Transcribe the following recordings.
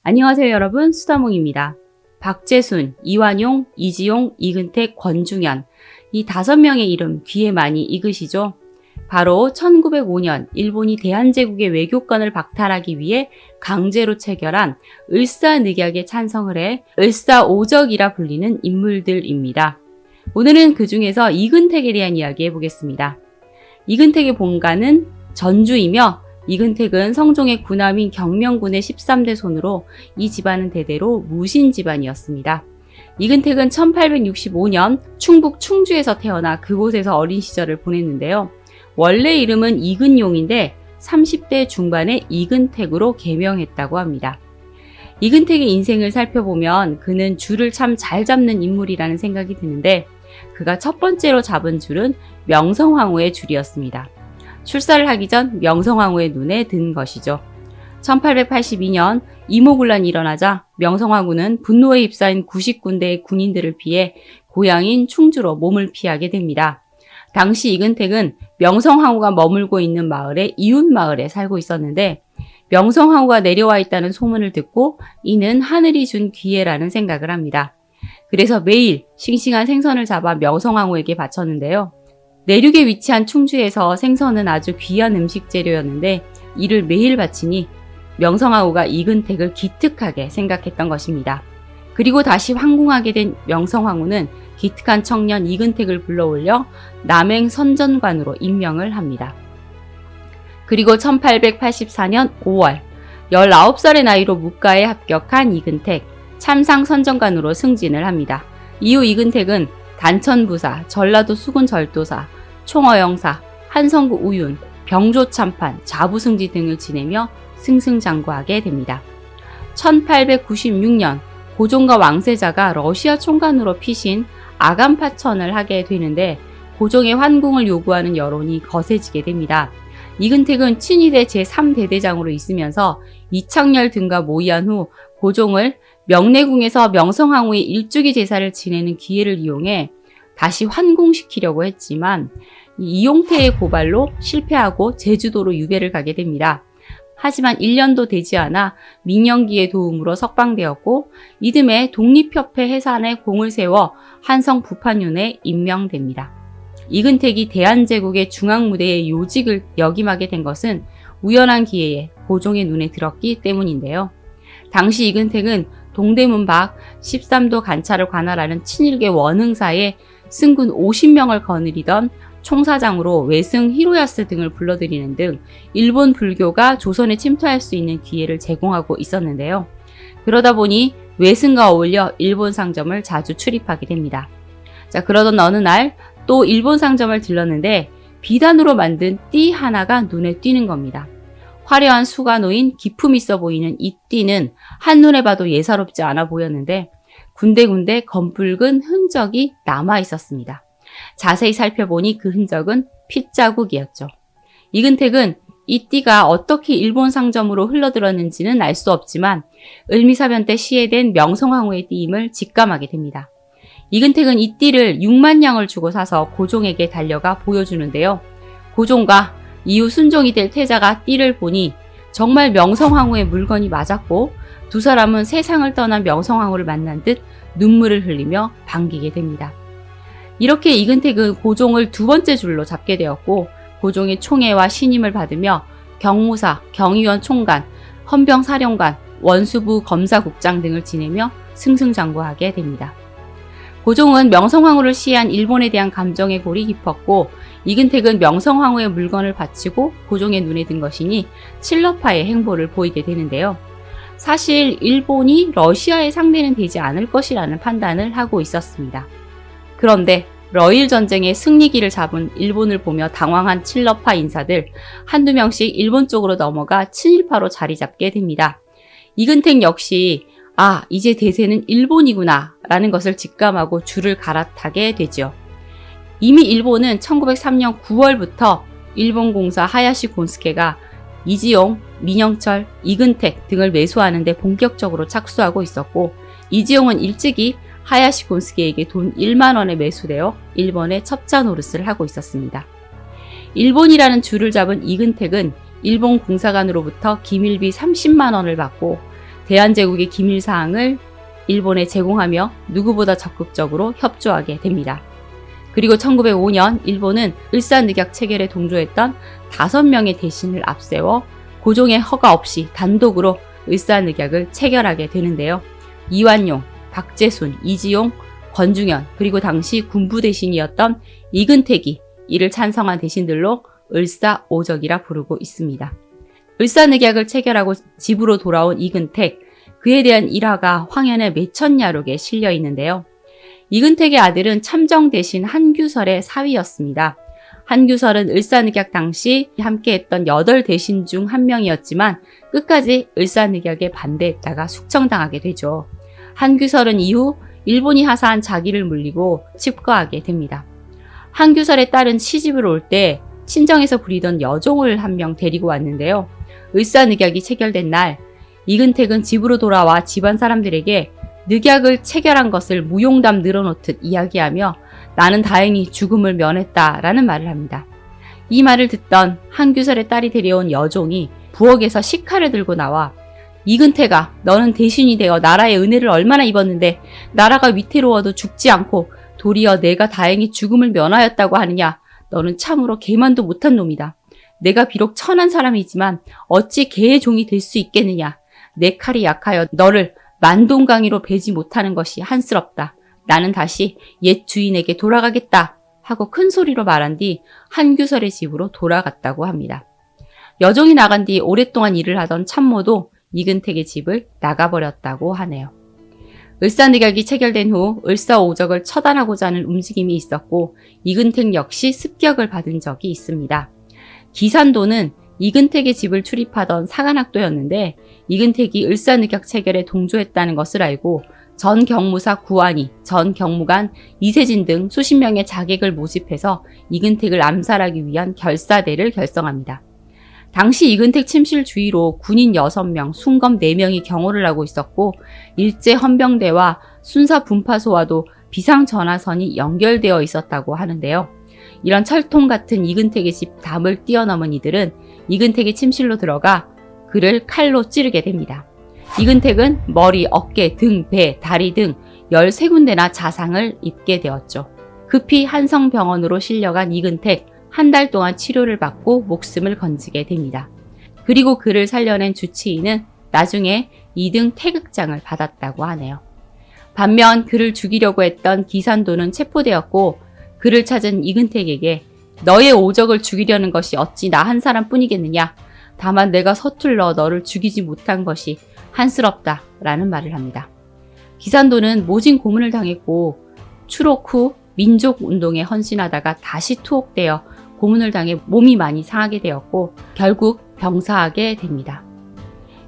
안녕하세요 여러분, 수다몽입니다. 박재순, 이완용, 이지용, 이근택, 권중현 이 5명의 이름 귀에 많이 익으시죠? 바로 1905년 일본이 대한제국의 외교권을 박탈하기 위해 강제로 체결한 을사늑약에 찬성을 해 을사오적이라 불리는 인물들입니다. 오늘은 그 중에서 이근택에 대한 이야기 해보겠습니다. 이근택의 본가는 전주이며 이근택은 성종의 군함인 경명군의 13대 손으로 이 집안은 대대로 무신 집안이었습니다. 이근택은 1865년 충북 충주에서 태어나 그곳에서 어린 시절을 보냈는데요. 원래 이름은 이근용인데 30대 중반에 이근택으로 개명했다고 합니다. 이근택의 인생을 살펴보면 그는 줄을 참 잘 잡는 인물이라는 생각이 드는데 그가 첫 번째로 잡은 줄은 명성황후의 줄이었습니다. 출사를 하기 전 명성황후의 눈에 든 것이죠. 1882년 이모군란이 일어나자 명성황후는 분노에 휩싸인 90군데의 군인들을 피해 고향인 충주로 몸을 피하게 됩니다. 당시 이근택은 명성황후가 머물고 있는 마을의 이웃마을에 살고 있었는데 명성황후가 내려와 있다는 소문을 듣고 이는 하늘이 준 기회라는 생각을 합니다. 그래서 매일 싱싱한 생선을 잡아 명성황후에게 바쳤는데요. 내륙에 위치한 충주에서 생선은 아주 귀한 음식 재료였는데 이를 매일 바치니 명성황후가 이근택을 기특하게 생각했던 것입니다. 그리고 다시 황궁하게 된 명성황후는 기특한 청년 이근택을 불러올려 남행선전관으로 임명을 합니다. 그리고 1884년 5월 19살의 나이로 묵가에 합격한 이근택, 참상선전관으로 승진을 합니다. 이후 이근택은 단천부사, 전라도 수군절도사, 총어영사, 한성구 우윤, 병조참판, 자부승지 등을 지내며 승승장구하게 됩니다. 1896년 고종과 왕세자가 러시아 총관으로 피신 아간파천을 하게 되는데 고종의 환궁을 요구하는 여론이 거세지게 됩니다. 이근택은 친위대 제3대대장으로 있으면서 이창열 등과 모의한 후 고종을 명내궁에서 명성황후의 일주기 제사를 지내는 기회를 이용해 다시 환궁시키려고 했지만 이용태의 고발로 실패하고 제주도로 유배를 가게 됩니다. 하지만 1년도 되지 않아 민영기의 도움으로 석방되었고 이듬해 독립협회 해산에 공을 세워 한성 부판윤에 임명됩니다. 이근택이 대한제국의 중앙무대의 요직을 역임하게 된 것은 우연한 기회에 고종의 눈에 들었기 때문인데요. 당시 이근택은 동대문 밖 13도 관찰을 관할하는 친일계 원흥사에 승군 50명을 거느리던 총사장으로 외승 히로야스 등을 불러들이는 등 일본 불교가 조선에 침투할 수 있는 기회를 제공하고 있었는데요. 그러다 보니 외승과 어울려 일본 상점을 자주 출입하게 됩니다. 자, 그러던 어느 날 또 일본 상점을 들렀는데 비단으로 만든 띠 하나가 눈에 띄는 겁니다. 화려한 수가 놓인 기품 있어 보이는 이 띠는 한눈에 봐도 예사롭지 않아 보였는데 군데군데 검붉은 흔적이 남아 있었습니다. 자세히 살펴보니 그 흔적은 핏자국이었죠. 이근택은 이 띠가 어떻게 일본 상점으로 흘러들었는지는 알 수 없지만 을미사변 때 시해된 명성황후의 띠임을 직감하게 됩니다. 이근택은 이 띠를 6만 냥을 주고 사서 고종에게 달려가 보여주는데요. 고종과 이후 순종이 될 태자가 띠를 보니 정말 명성황후의 물건이 맞았고 두 사람은 세상을 떠난 명성황후를 만난 듯 눈물을 흘리며 반기게 됩니다. 이렇게 이근택은 고종을 2번째 줄로 잡게 되었고 고종의 총애와 신임을 받으며 경무사, 경의원 총관, 헌병사령관, 원수부 검사국장 등을 지내며 승승장구하게 됩니다. 고종은 명성황후를 시해한 일본에 대한 감정의 골이 깊었고 이근택은 명성황후의 물건을 바치고 고종의 눈에 든 것이니 칠러파의 행보를 보이게 되는데요. 사실 일본이 러시아의 상대는 되지 않을 것이라는 판단을 하고 있었습니다. 그런데 러일 전쟁의 승리기를 잡은 일본을 보며 당황한 칠러파 인사들 한두 명씩 일본 쪽으로 넘어가 친일파로 자리 잡게 됩니다. 이근택 역시 이제 대세는 일본이구나 라는 것을 직감하고 줄을 갈아타게 되죠. 이미 일본은 1903년 9월부터 일본 공사 하야시 곤스케가 이지용, 민영철, 이근택 등을 매수하는 데 본격적으로 착수하고 있었고 이지용은 일찍이 하야시 곤스케에게 돈 1만 원에 매수되어 일본의 첩자 노릇을 하고 있었습니다. 일본이라는 줄을 잡은 이근택은 일본 공사관으로부터 기밀비 30만 원을 받고 대한제국의 기밀사항을 일본에 제공하며 누구보다 적극적으로 협조하게 됩니다. 그리고 1905년 일본은 을사늑약 체결에 동조했던 5명의 대신을 앞세워 고종의 허가 없이 단독으로 을사늑약을 체결하게 되는데요. 이완용, 박재순, 이지용, 권중현, 그리고 당시 군부 대신이었던 이근택이 이를 찬성한 대신들로 을사오적이라 부르고 있습니다. 을사늑약을 체결하고 집으로 돌아온 이근택, 그에 대한 일화가 황현의 매천야록에 실려 있는데요. 이근택의 아들은 참정 대신 한규설의 사위였습니다. 한규설은 을사늑약 당시 함께했던 8대신 중 한 명이었지만 끝까지 을사늑약에 반대했다가 숙청당하게 되죠. 한규설은 이후 일본이 하사한 자기를 물리고 칩거하게 됩니다. 한규설의 딸은 시집을 올 때 친정에서 부리던 여종을 한 명 데리고 왔는데요. 을사늑약이 체결된 날 이근택은 집으로 돌아와 집안 사람들에게 늑약을 체결한 것을 무용담 늘어놓듯 이야기하며 나는 다행히 죽음을 면했다라는 말을 합니다. 이 말을 듣던 한규설의 딸이 데려온 여종이 부엌에서 식칼을 들고 나와 이근택아, 너는 대신이 되어 나라의 은혜를 얼마나 입었는데 나라가 위태로워도 죽지 않고 도리어 내가 다행히 죽음을 면하였다고 하느냐. 너는 참으로 개만도 못한 놈이다. 내가 비록 천한 사람이지만 어찌 개의 종이 될 수 있겠느냐. 내 칼이 약하여 너를 만동강이로 베지 못하는 것이 한스럽다. 나는 다시 옛 주인에게 돌아가겠다 하고 큰 소리로 말한 뒤 한규설의 집으로 돌아갔다고 합니다. 여종이 나간 뒤 오랫동안 일을 하던 참모도 이근택의 집을 나가버렸다고 하네요. 을사늑약이 체결된 후 을사오적을 처단하고자 하는 움직임이 있었고 이근택 역시 습격을 받은 적이 있습니다. 기산도는 이근택의 집을 출입하던 사관학도였는데 이근택이 을사늑약 체결에 동조했다는 것을 알고 전 경무사 구안이, 전 경무관 이세진 등 수십 명의 자객을 모집해서 이근택을 암살하기 위한 결사대를 결성합니다. 당시 이근택 침실 주위로 군인 6명, 순검 4명이 경호를 하고 있었고 일제 헌병대와 순사 분파소와도 비상전화선이 연결되어 있었다고 하는데요. 이런 철통 같은 이근택의 집 담을 뛰어넘은 이들은 이근택의 침실로 들어가 그를 칼로 찌르게 됩니다. 이근택은 머리, 어깨, 등, 배, 다리 등 13군데나 자상을 입게 되었죠. 급히 한성병원으로 실려간 이근택, 한 달 동안 치료를 받고 목숨을 건지게 됩니다. 그리고 그를 살려낸 주치의는 나중에 2등 태극장을 받았다고 하네요. 반면 그를 죽이려고 했던 기산도는 체포되었고 그를 찾은 이근택에게 너의 오적을 죽이려는 것이 어찌 나 한 사람뿐이겠느냐. 다만 내가 서툴러 너를 죽이지 못한 것이 한스럽다 라는 말을 합니다. 기산도는 모진 고문을 당했고 추록 후 민족운동에 헌신하다가 다시 투옥되어 고문을 당해 몸이 많이 상하게 되었고 결국 병사하게 됩니다.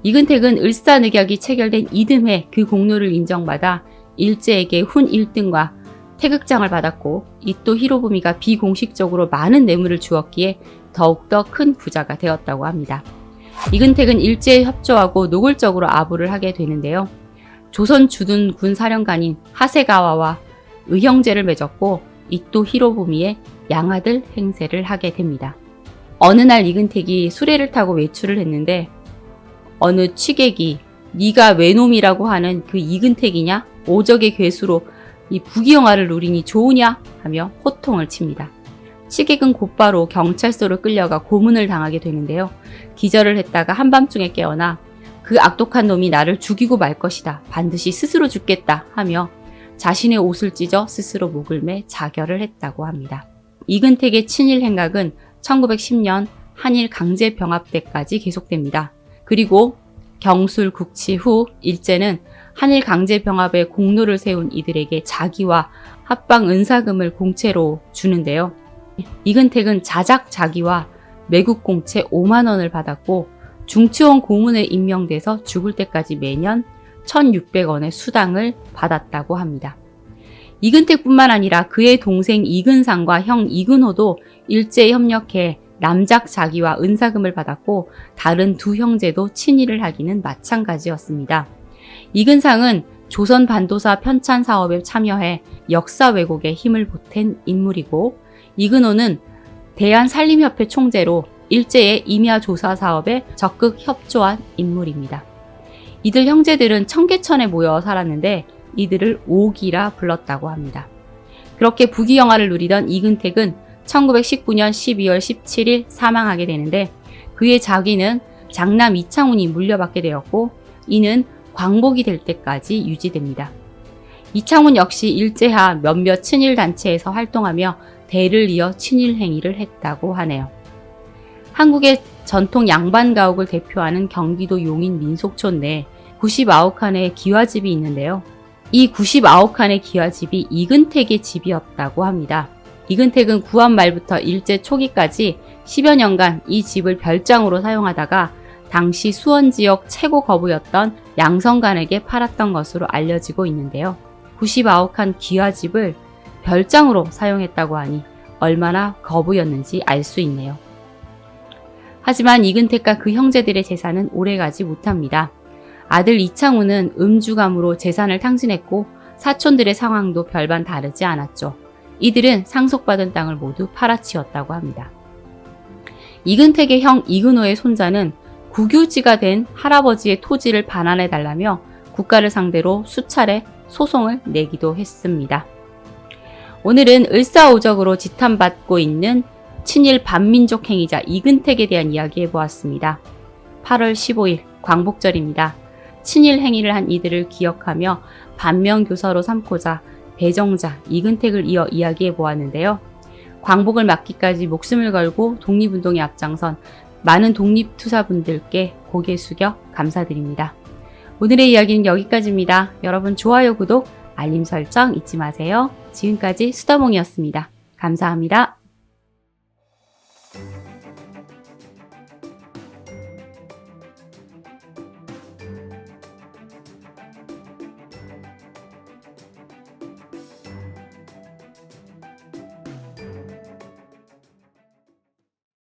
이근택은 을사늑약이 체결된 이듬해 그 공로를 인정받아 일제에게 훈 1등과 태극장을 받았고 이토 히로부미가 비공식적으로 많은 뇌물을 주었기에 더욱더 큰 부자가 되었다고 합니다. 이근택은 일제에 협조하고 노골적으로 아부를 하게 되는데요. 조선 주둔 군 사령관인 하세가와와 의형제를 맺었고 이토 히로부미의 양아들 행세를 하게 됩니다. 어느 날 이근택이 수레를 타고 외출을 했는데 어느 취객이 네가 외놈이라고 하는 그 이근택이냐? 오적의 괴수로 이 부귀영화를 누리니 좋으냐? 하며 호통을 칩니다. 취객은 곧바로 경찰서로 끌려가 고문을 당하게 되는데요. 기절을 했다가 한밤중에 깨어나 그 악독한 놈이 나를 죽이고 말 것이다. 반드시 스스로 죽겠다 하며 자신의 옷을 찢어 스스로 목을 매 자결을 했다고 합니다. 이근택의 친일 행각은 1910년 한일 강제병합 때까지 계속됩니다. 그리고 경술 국치 후 일제는 한일 강제병합에 공로를 세운 이들에게 자기와 합방 은사금을 공채로 주는데요. 이근택은 자작 자기와 매국 공채 5만 원을 받았고 중추원 고문에 임명돼서 죽을 때까지 매년 1,600원의 수당을 받았다고 합니다. 이근택뿐만 아니라 그의 동생 이근상과 형 이근호도 일제에 협력해 남작 자기와 은사금을 받았고 다른 두 형제도 친일을 하기는 마찬가지였습니다. 이근상은 조선 반도사 편찬 사업에 참여해 역사 왜곡에 힘을 보탠 인물이고 이근호는 대한산림협회 총재로 일제의 임야 조사 사업에 적극 협조한 인물입니다. 이들 형제들은 청계천에 모여 살았는데 이들을 옥이라 불렀다고 합니다. 그렇게 부귀영화를 누리던 이근택은 1919년 12월 17일 사망하게 되는데 그의 자기는 장남 이창훈이 물려받게 되었고 이는 광복이 될 때까지 유지됩니다. 이창훈 역시 일제하 몇몇 친일 단체에서 활동하며 대를 이어 친일 행위를 했다고 하네요. 한국의 전통 양반 가옥을 대표하는 경기도 용인 민속촌 내 99칸의 기와집이 있는데요. 이 99칸의 기와집이 이근택의 집이었다고 합니다. 이근택은 구한 말부터 일제 초기까지 10여 년간 이 집을 별장으로 사용하다가 당시 수원 지역 최고 거부였던 양성간에게 팔았던 것으로 알려지고 있는데요. 99칸 기와집을 별장으로 사용했다고 하니 얼마나 거부였는지 알 수 있네요. 하지만 이근택과 그 형제들의 재산은 오래가지 못합니다. 아들 이창훈은 음주감으로 재산을 탕진했고 사촌들의 상황도 별반 다르지 않았죠. 이들은 상속받은 땅을 모두 팔아치웠다고 합니다. 이근택의 형 이근호의 손자는 국유지가 된 할아버지의 토지를 반환해달라며 국가를 상대로 수차례 소송을 내기도 했습니다. 오늘은 을사오적으로 지탄받고 있는 친일 반민족 행위자 이근택에 대한 이야기 해보았습니다. 8월 15일 광복절입니다. 친일 행위를 한 이들을 기억하며 반면교사로 삼고자 배정자 이근택을 이어 이야기해 보았는데요. 광복을 막기까지 목숨을 걸고 독립운동에 앞장선 많은 독립투사분들께 고개 숙여 감사드립니다. 오늘의 이야기는 여기까지입니다. 여러분 좋아요, 구독, 알림 설정 잊지 마세요. 지금까지 수다몽이었습니다. 감사합니다.